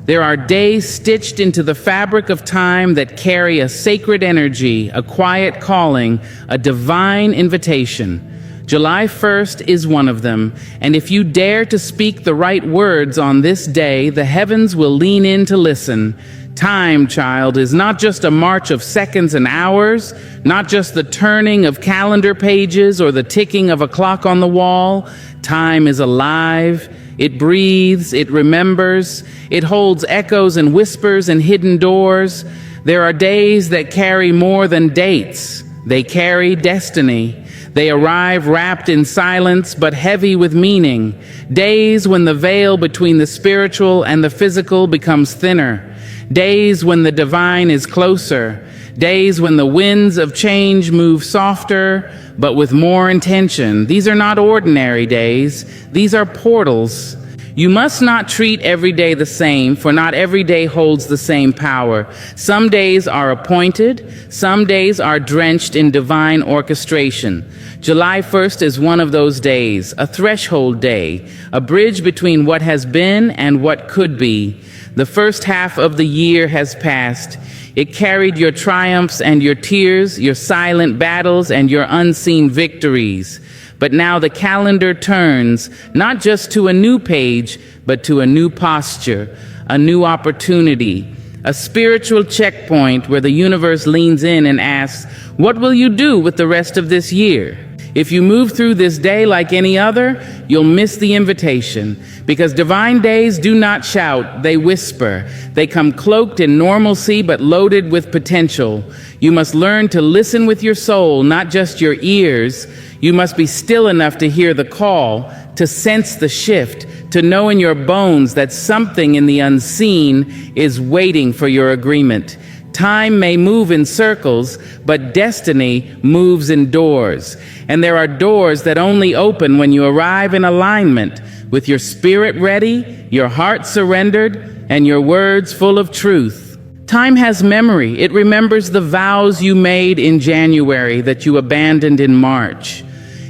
There are days stitched into the fabric of time that carry a sacred energy, a quiet calling, a divine invitation. July 1st is one of them, and if you dare to speak the right words on this day, the heavens will lean in to listen. Time, child, is not just a march of seconds and hours, not just the turning of calendar pages or the ticking of a clock on the wall. Time is alive. It breathes, it remembers, it holds echoes and whispers and hidden doors. There are days that carry more than dates. They carry destiny. They arrive wrapped in silence but heavy with meaning. Days when the veil between the spiritual and the physical becomes thinner. Days when the divine is closer. Days when the winds of change move softer but with more intention. These are not ordinary days. These are portals. You must not treat every day the same, for not every day holds the same power. Some days are appointed, some days are drenched in divine orchestration. July 1st is one of those days, a threshold day, a bridge between what has been and what could be. The first half of the year has passed. It carried your triumphs and your tears, your silent battles and your unseen victories. But now the calendar turns, not just to a new page, but to a new posture, a new opportunity, a spiritual checkpoint where the universe leans in and asks, what will you do with the rest of this year? If you move through this day like any other, you'll miss the invitation, because divine days do not shout, they whisper. They come cloaked in normalcy but loaded with potential. You must learn to listen with your soul, not just your ears. You must be still enough to hear the call, to sense the shift, to know in your bones that something in the unseen is waiting for your agreement. Time may move in circles, but destiny moves in doors. And there are doors that only open when you arrive in alignment, with your spirit ready, your heart surrendered, and your words full of truth. Time has memory. It remembers the vows you made in January that you abandoned in March.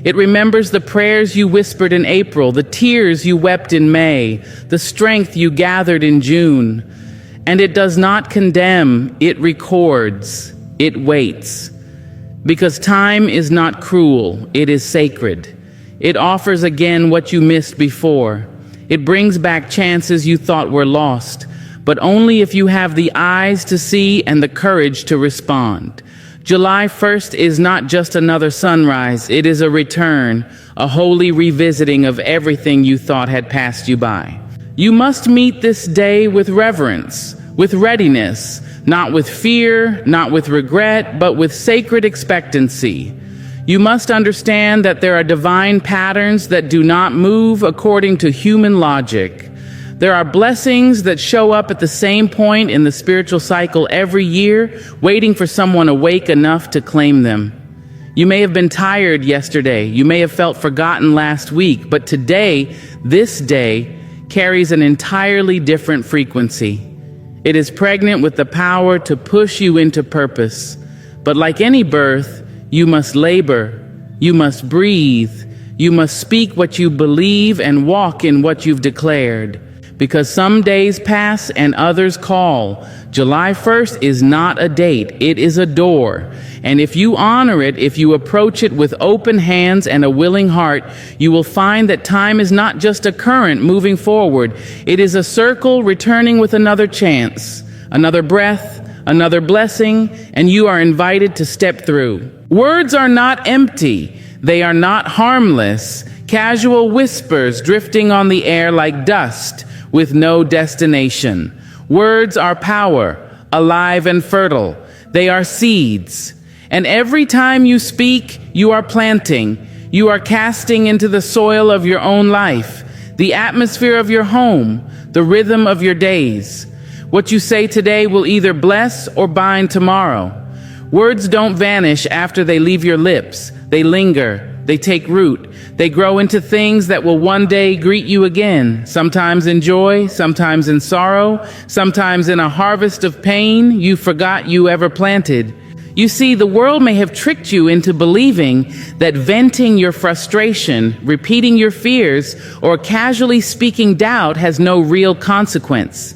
It remembers the prayers you whispered in April, the tears you wept in May, the strength you gathered in June. And it does not condemn, it records, it waits. Because time is not cruel, it is sacred. It offers again what you missed before. It brings back chances you thought were lost, but only if you have the eyes to see and the courage to respond. July 1st is not just another sunrise, it is a return, a holy revisiting of everything you thought had passed you by. You must meet this day with reverence, with readiness, not with fear, not with regret, but with sacred expectancy. You must understand that there are divine patterns that do not move according to human logic. There are blessings that show up at the same point in the spiritual cycle every year, waiting for someone awake enough to claim them. You may have been tired yesterday, you may have felt forgotten last week, but today, this day, carries an entirely different frequency. It is pregnant with the power to push you into purpose. But like any birth, you must labor, you must breathe, you must speak what you believe and walk in what you've declared. Because some days pass and others call. July 1st is not a date, it is a door. And if you honor it, if you approach it with open hands and a willing heart, you will find that time is not just a current moving forward. It is a circle returning with another chance, another breath, another blessing, and you are invited to step through. Words are not empty. They are not harmless. Casual whispers drifting on the air like dust, with no destination. Words are power, alive and fertile. They are seeds. And every time you speak, you are planting. You are casting into the soil of your own life, the atmosphere of your home, the rhythm of your days. What you say today will either bless or bind tomorrow. Words don't vanish after they leave your lips. They linger. They take root. They grow into things that will one day greet you again, sometimes in joy, sometimes in sorrow, sometimes in a harvest of pain you forgot you ever planted. You see, the world may have tricked you into believing that venting your frustration, repeating your fears, or casually speaking doubt has no real consequence.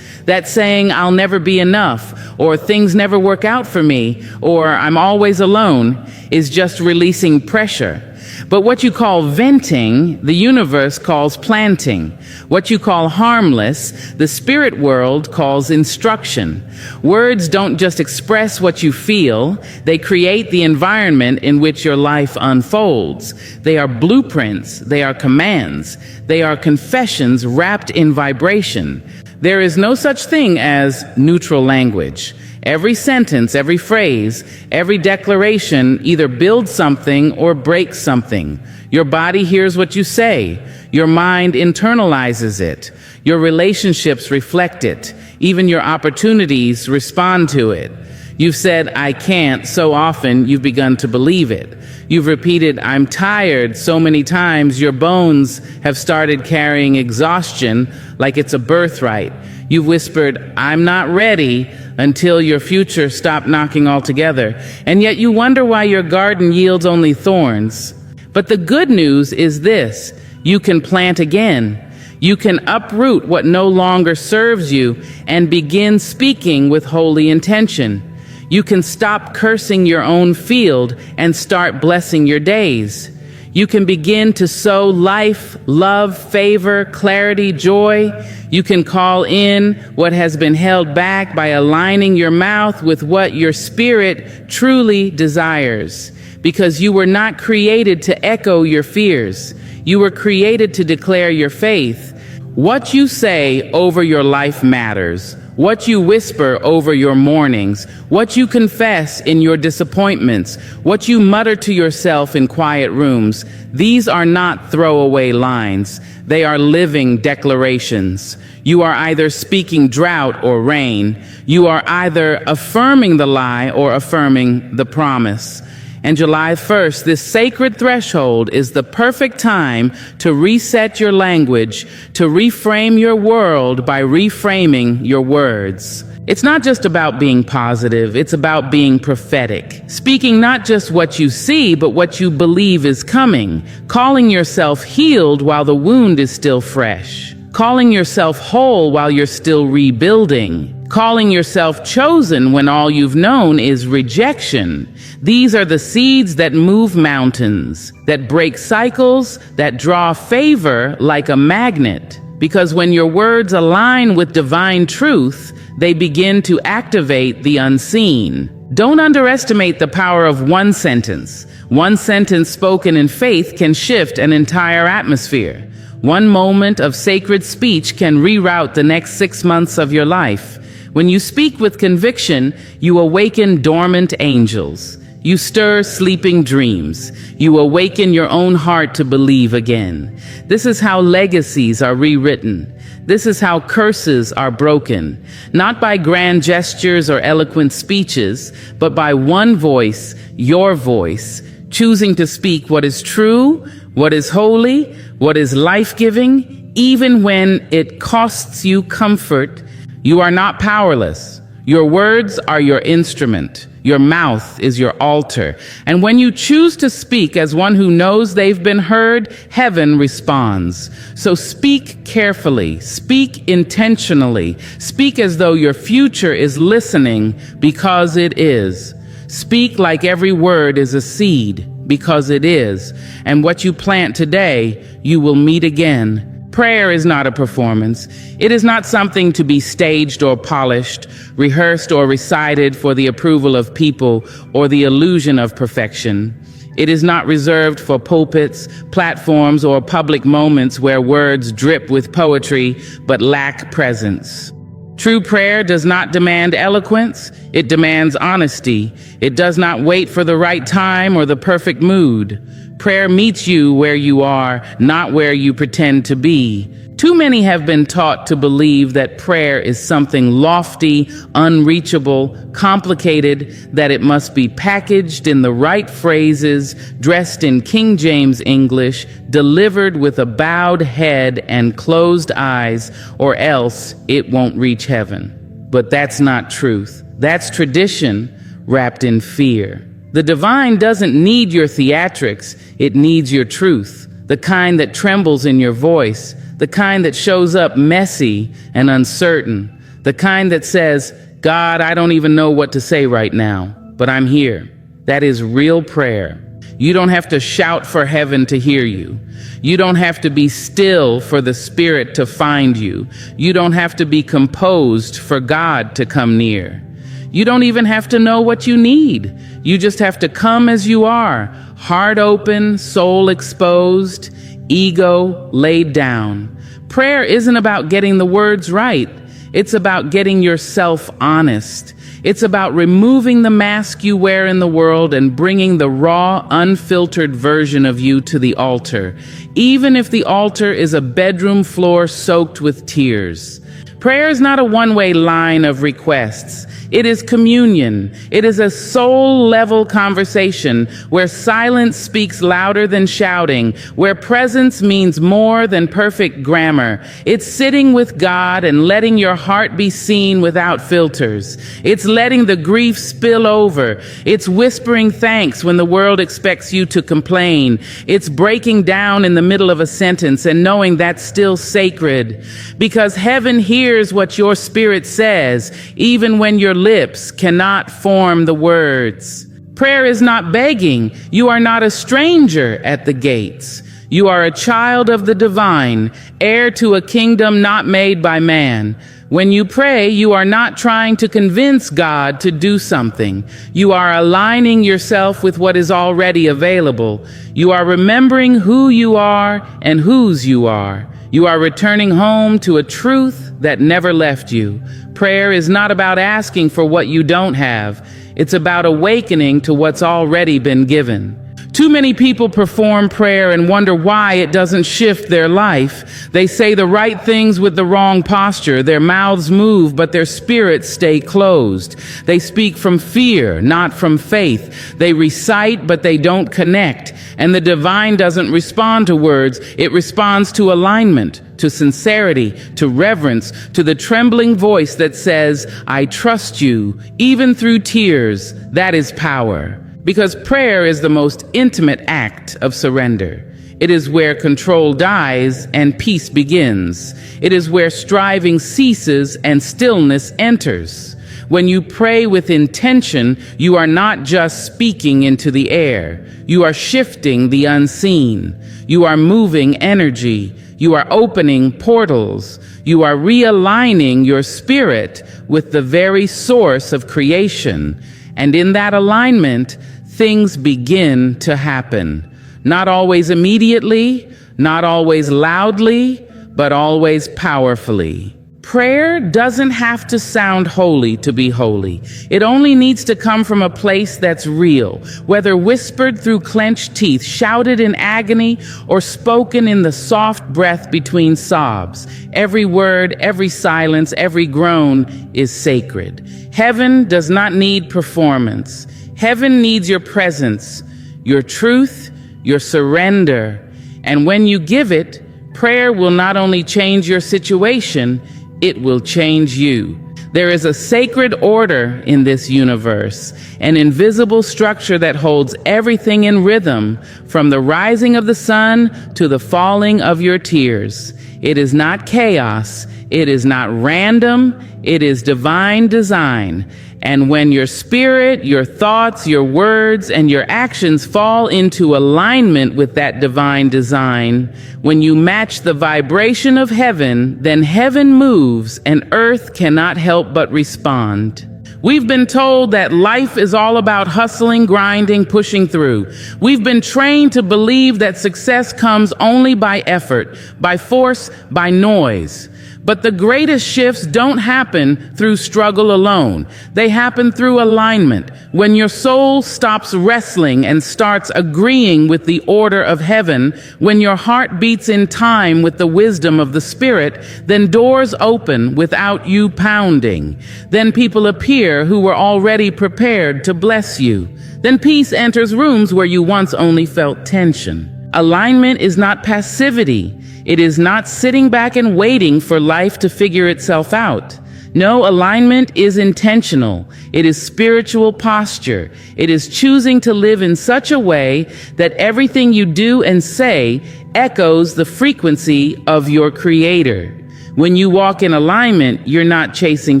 That saying, "I'll never be enough," or "things never work out for me," or "I'm always alone," is just releasing pressure. But what you call venting, the universe calls planting. What you call harmless, the spirit world calls instruction. Words don't just express what you feel, they create the environment in which your life unfolds. They are blueprints, they are commands, they are confessions wrapped in vibration. There is no such thing as neutral language. Every sentence, every phrase, every declaration either builds something or breaks something. Your body hears what you say. Your mind internalizes it. Your relationships reflect it. Even your opportunities respond to it. You've said, "I can't," so often you've begun to believe it. You've repeated, "I'm tired," so many times your bones have started carrying exhaustion like it's a birthright. You've whispered, "I'm not ready," until your future stopped knocking altogether. And yet you wonder why your garden yields only thorns. But the good news is this: you can plant again. You can uproot what no longer serves you and begin speaking with holy intention. You can stop cursing your own field and start blessing your days. You can begin to sow life, love, favor, clarity, joy. You can call in what has been held back by aligning your mouth with what your spirit truly desires. Because you were not created to echo your fears. You were created to declare your faith. What you say over your life matters. What you whisper over your mornings, what you confess in your disappointments, what you mutter to yourself in quiet rooms, these are not throwaway lines. They are living declarations. You are either speaking drought or rain. You are either affirming the lie or affirming the promise. And July 1st, this sacred threshold is the perfect time to reset your language, to reframe your world by reframing your words. It's not just about being positive, it's about being prophetic. Speaking not just what you see, but what you believe is coming. Calling yourself healed while the wound is still fresh. Calling yourself whole while you're still rebuilding. Calling yourself chosen when all you've known is rejection. These are the seeds that move mountains, that break cycles, that draw favor like a magnet. Because when your words align with divine truth, they begin to activate the unseen. Don't underestimate the power of one sentence. One sentence spoken in faith can shift an entire atmosphere. One moment of sacred speech can reroute the next 6 months of your life. When you speak with conviction, you awaken dormant angels. You stir sleeping dreams. You awaken your own heart to believe again. This is how legacies are rewritten. This is how curses are broken. Not by grand gestures or eloquent speeches, but by one voice, your voice, choosing to speak what is true, what is holy, what is life-giving, even when it costs you comfort. You are not powerless. Your words are your instrument. Your mouth is your altar. And when you choose to speak as one who knows they've been heard, heaven responds. So speak carefully, speak intentionally, speak as though your future is listening, because it is. Speak like every word is a seed, because it is. And what you plant today, you will meet again. Prayer is not a performance. It is not something to be staged or polished, rehearsed or recited for the approval of people or the illusion of perfection. It is not reserved for pulpits, platforms, or public moments where words drip with poetry but lack presence. True prayer does not demand eloquence. It demands honesty. It does not wait for the right time or the perfect mood. Prayer meets you where you are, not where you pretend to be. Too many have been taught to believe that prayer is something lofty, unreachable, complicated, that it must be packaged in the right phrases, dressed in King James English, delivered with a bowed head and closed eyes, or else it won't reach heaven. But that's not truth. That's tradition wrapped in fear. The divine doesn't need your theatrics, it needs your truth, the kind that trembles in your voice, the kind that shows up messy and uncertain, The kind that says, God, I don't even know what to say right now, but I'm here. That is real prayer. You don't have to shout for heaven to hear you. You don't have to be still for the Spirit to find you. You don't have to be composed for God to come near. You don't even have to know what you need. You just have to come as you are, heart open, soul exposed, ego laid down. Prayer isn't about getting the words right. It's about getting yourself honest. It's about removing the mask you wear in the world and bringing the raw, unfiltered version of you to the altar, even if the altar is a bedroom floor soaked with tears. Prayer is not a one-way line of requests. It is communion. It is a soul-level conversation where silence speaks louder than shouting, where presence means more than perfect grammar. It's sitting with God and letting your heart be seen without filters. It's letting the grief spill over. It's whispering thanks when the world expects you to complain. It's breaking down in the middle of a sentence and knowing that's still sacred. Because heaven hears what your spirit says, even when your lips cannot form the words. Prayer is not begging. You are not a stranger at the gates. You are a child of the divine, heir to a kingdom not made by man. When you pray, you are not trying to convince God to do something. You are aligning yourself with what is already available. You are remembering who you are and whose you are. You are returning home to a truth that never left you. Prayer is not about asking for what you don't have. It's about awakening to what's already been given. Too many people perform prayer and wonder why it doesn't shift their life. They say the right things with the wrong posture. Their mouths move, but their spirits stay closed. They speak from fear, not from faith. They recite, but they don't connect. And the divine doesn't respond to words. It responds to alignment, to sincerity, to reverence, to the trembling voice that says, I trust you, even through tears. That is power. Because prayer is the most intimate act of surrender. It is where control dies and peace begins. It is where striving ceases and stillness enters. When you pray with intention, you are not just speaking into the air. You are shifting the unseen. You are moving energy. You are opening portals. You are realigning your spirit with the very source of creation. And in that alignment, things begin to happen. Not always immediately, not always loudly, but always powerfully. Prayer doesn't have to sound holy to be holy. It only needs to come from a place that's real, whether whispered through clenched teeth, shouted in agony, or spoken in the soft breath between sobs. Every word, every silence, every groan is sacred. Heaven does not need performance. Heaven needs your presence, your truth, your surrender. And when you give it, prayer will not only change your situation, it will change you. There is a sacred order in this universe, an invisible structure that holds everything in rhythm, from the rising of the sun to the falling of your tears. It is not chaos. It is not random. It is divine design. And when your spirit, your thoughts, your words, and your actions fall into alignment with that divine design, when you match the vibration of heaven, then heaven moves and earth cannot help but respond. We've been told that life is all about hustling, grinding, pushing through. We've been trained to believe that success comes only by effort, by force, by noise. But the greatest shifts don't happen through struggle alone. They happen through alignment. When your soul stops wrestling and starts agreeing with the order of heaven, when your heart beats in time with the wisdom of the Spirit, then doors open without you pounding. Then people appear who were already prepared to bless you. Then peace enters rooms where you once only felt tension. Alignment is not passivity. It is not sitting back and waiting for life to figure itself out. No, alignment is intentional. It is spiritual posture. It is choosing to live in such a way that everything you do and say echoes the frequency of your Creator. When you walk in alignment, you're not chasing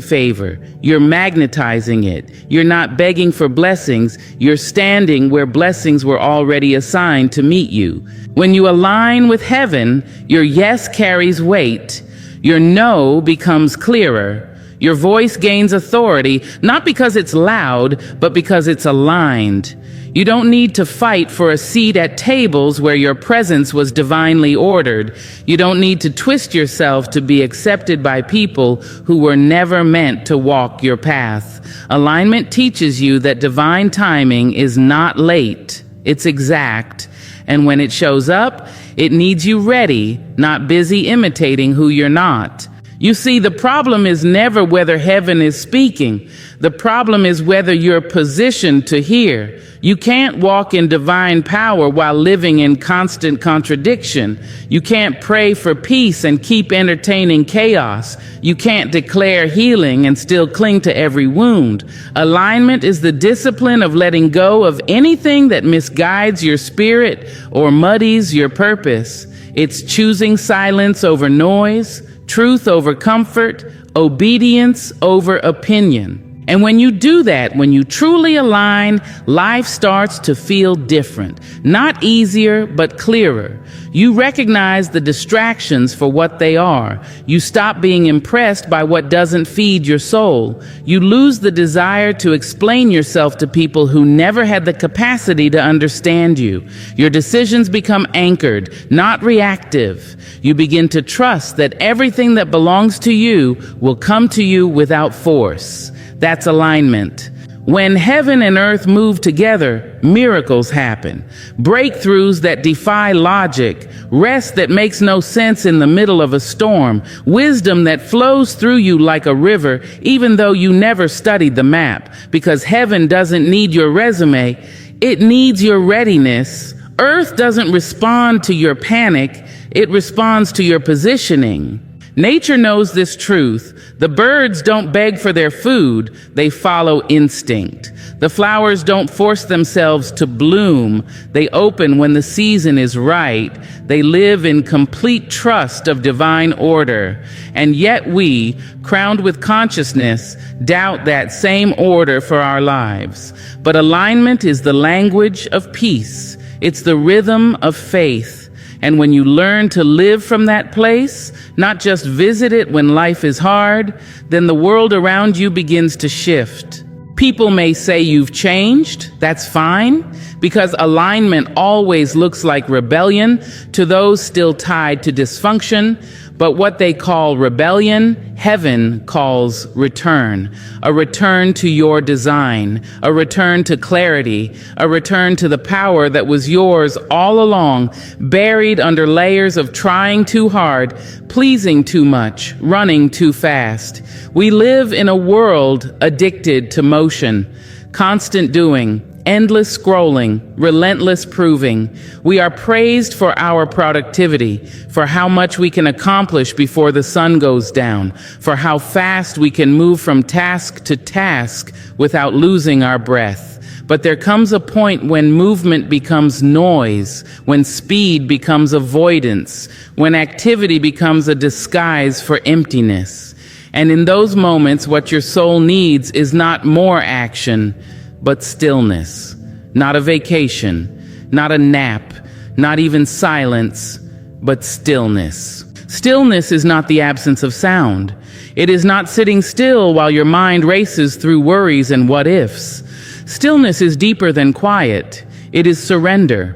favor. You're magnetizing it. You're not begging for blessings. You're standing where blessings were already assigned to meet you. When you align with heaven, your yes carries weight. Your no becomes clearer. Your voice gains authority, not because it's loud, but because it's aligned. You don't need to fight for a seat at tables where your presence was divinely ordered. You don't need to twist yourself to be accepted by people who were never meant to walk your path. Alignment teaches you that divine timing is not late, it's exact. And when it shows up, it needs you ready, not busy imitating who you're not. You see, the problem is never whether heaven is speaking. The problem is whether you're positioned to hear. You can't walk in divine power while living in constant contradiction. You can't pray for peace and keep entertaining chaos. You can't declare healing and still cling to every wound. Alignment is the discipline of letting go of anything that misguides your spirit or muddies your purpose. It's choosing silence over noise, truth over comfort, obedience over opinion. And when you do that, when you truly align, life starts to feel different. Not easier, but clearer. You recognize the distractions for what they are. You stop being impressed by what doesn't feed your soul. You lose the desire to explain yourself to people who never had the capacity to understand you. Your decisions become anchored, not reactive. You begin to trust that everything that belongs to you will come to you without force. That's alignment. When heaven and earth move together, miracles happen. Breakthroughs that defy logic, rest that makes no sense in the middle of a storm, wisdom that flows through you like a river, even though you never studied the map. Because heaven doesn't need your resume, it needs your readiness. Earth doesn't respond to your panic, it responds to your positioning. Nature knows this truth. The birds don't beg for their food, they follow instinct. The flowers don't force themselves to bloom, they open when the season is right. They live in complete trust of divine order. And yet we, crowned with consciousness, doubt that same order for our lives. But alignment is the language of peace. It's the rhythm of faith. And when you learn to live from that place, not just visit it when life is hard, then the world around you begins to shift. People may say you've changed. That's fine, because alignment always looks like rebellion to those still tied to dysfunction. But what they call rebellion, heaven calls return. A return to your design, a return to clarity, a return to the power that was yours all along, buried under layers of trying too hard, pleasing too much, running too fast. We live in a world addicted to motion, constant doing, endless scrolling, relentless proving. We are praised for our productivity, for how much we can accomplish before the sun goes down, for how fast we can move from task to task without losing our breath. But there comes a point when movement becomes noise, when speed becomes avoidance, when activity becomes a disguise for emptiness. And in those moments, what your soul needs is not more action, but stillness. Not a vacation, not a nap, not even silence, but stillness. Stillness is not the absence of sound. It is not sitting still while your mind races through worries and what-ifs. Stillness is deeper than quiet. It is surrender.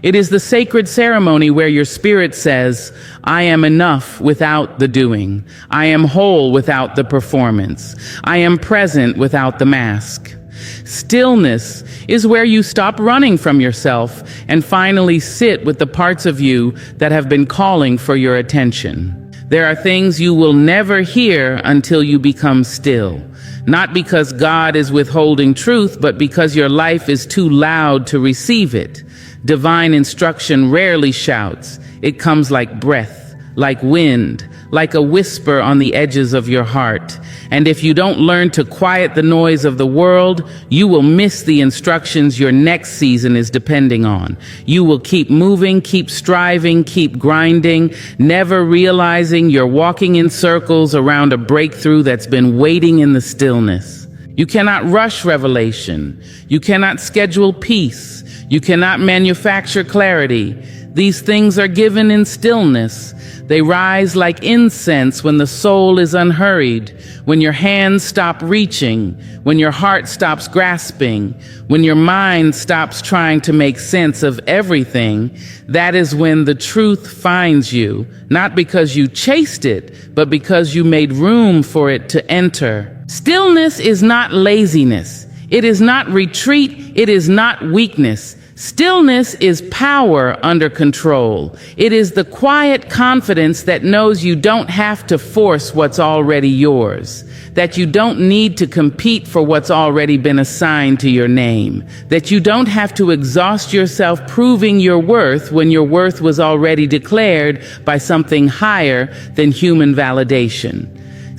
It is the sacred ceremony where your spirit says, I am enough without the doing. I am whole without the performance. I am present without the mask. Stillness is where you stop running from yourself and finally sit with the parts of you that have been calling for your attention. There are things you will never hear until you become still. Not because God is withholding truth, but because your life is too loud to receive it. Divine instruction rarely shouts. It comes like breath, like wind, like a whisper on the edges of your heart. And if you don't learn to quiet the noise of the world, you will miss the instructions your next season is depending on. You will keep moving, keep striving, keep grinding, never realizing you're walking in circles around a breakthrough that's been waiting in the stillness. You cannot rush revelation. You cannot schedule peace. You cannot manufacture clarity. These things are given in stillness. They rise like incense when the soul is unhurried, when your hands stop reaching, when your heart stops grasping, when your mind stops trying to make sense of everything. That is when the truth finds you, not because you chased it, but because you made room for it to enter. Stillness is not laziness. It is not retreat. It is not weakness. Stillness is power under control. It is the quiet confidence that knows you don't have to force what's already yours, that you don't need to compete for what's already been assigned to your name, that you don't have to exhaust yourself proving your worth when your worth was already declared by something higher than human validation.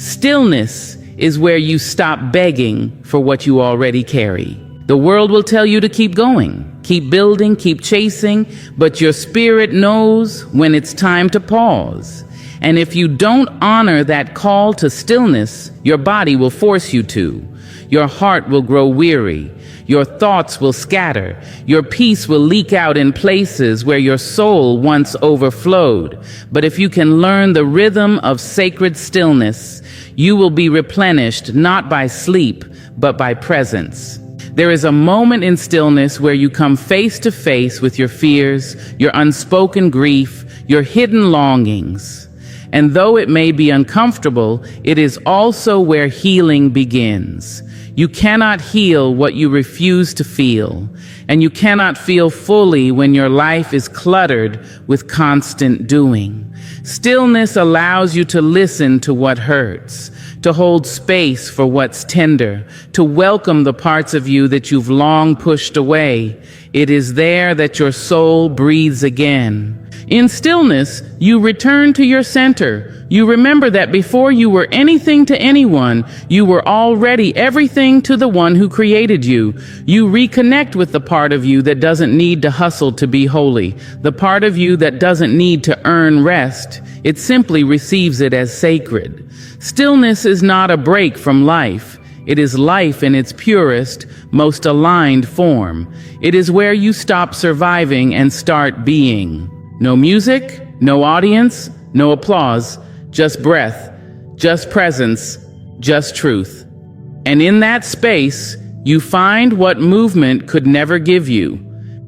Stillness is where you stop begging for what you already carry. The world will tell you to keep going, keep building, keep chasing, but your spirit knows when it's time to pause. And if you don't honor that call to stillness, your body will force you to. Your heart will grow weary. Your thoughts will scatter. Your peace will leak out in places where your soul once overflowed. But if you can learn the rhythm of sacred stillness, you will be replenished not by sleep, but by presence. There is a moment in stillness where you come face to face with your fears, your unspoken grief, your hidden longings. And though it may be uncomfortable, it is also where healing begins. You cannot heal what you refuse to feel, and you cannot feel fully when your life is cluttered with constant doing. Stillness allows you to listen to what hurts, to hold space for what's tender, to welcome the parts of you that you've long pushed away. It is there that your soul breathes again. In stillness, you return to your center. You remember that before you were anything to anyone, you were already everything to the one who created you. You reconnect with the part of you that doesn't need to hustle to be holy, the part of you that doesn't need to earn rest. It simply receives it as sacred. Stillness is not a break from life. It is life in its purest, most aligned form. It is where you stop surviving and start being. No music, no audience, no applause, just breath, just presence, just truth. And in that space, you find what movement could never give you.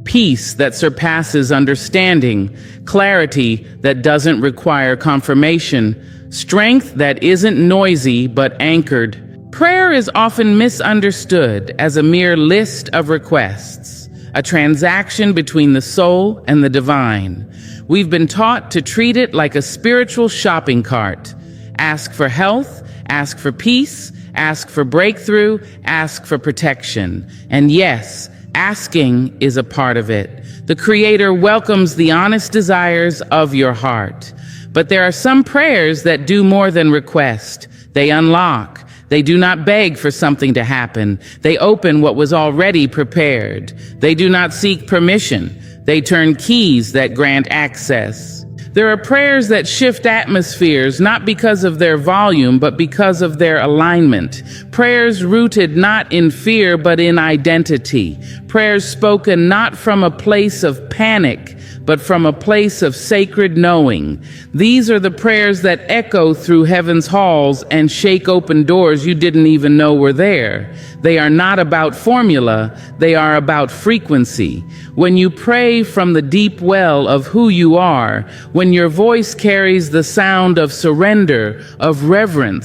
Peace that surpasses understanding, clarity that doesn't require confirmation, strength that isn't noisy but anchored. Prayer is often misunderstood as a mere list of requests, a transaction between the soul and the divine. We've been taught to treat it like a spiritual shopping cart. Ask for health, ask for peace, ask for breakthrough, ask for protection. And yes, asking is a part of it. The Creator welcomes the honest desires of your heart. But there are some prayers that do more than request. They unlock. They do not beg for something to happen. They open what was already prepared. They do not seek permission. They turn keys that grant access. There are prayers that shift atmospheres, not because of their volume, but because of their alignment. Prayers rooted not in fear, but in identity. Prayers spoken not from a place of panic, but from a place of sacred knowing. These are the prayers that echo through heaven's halls and shake open doors you didn't even know were there. They are not about formula, they are about frequency. When you pray from the deep well of who you are, when your voice carries the sound of surrender, of reverence,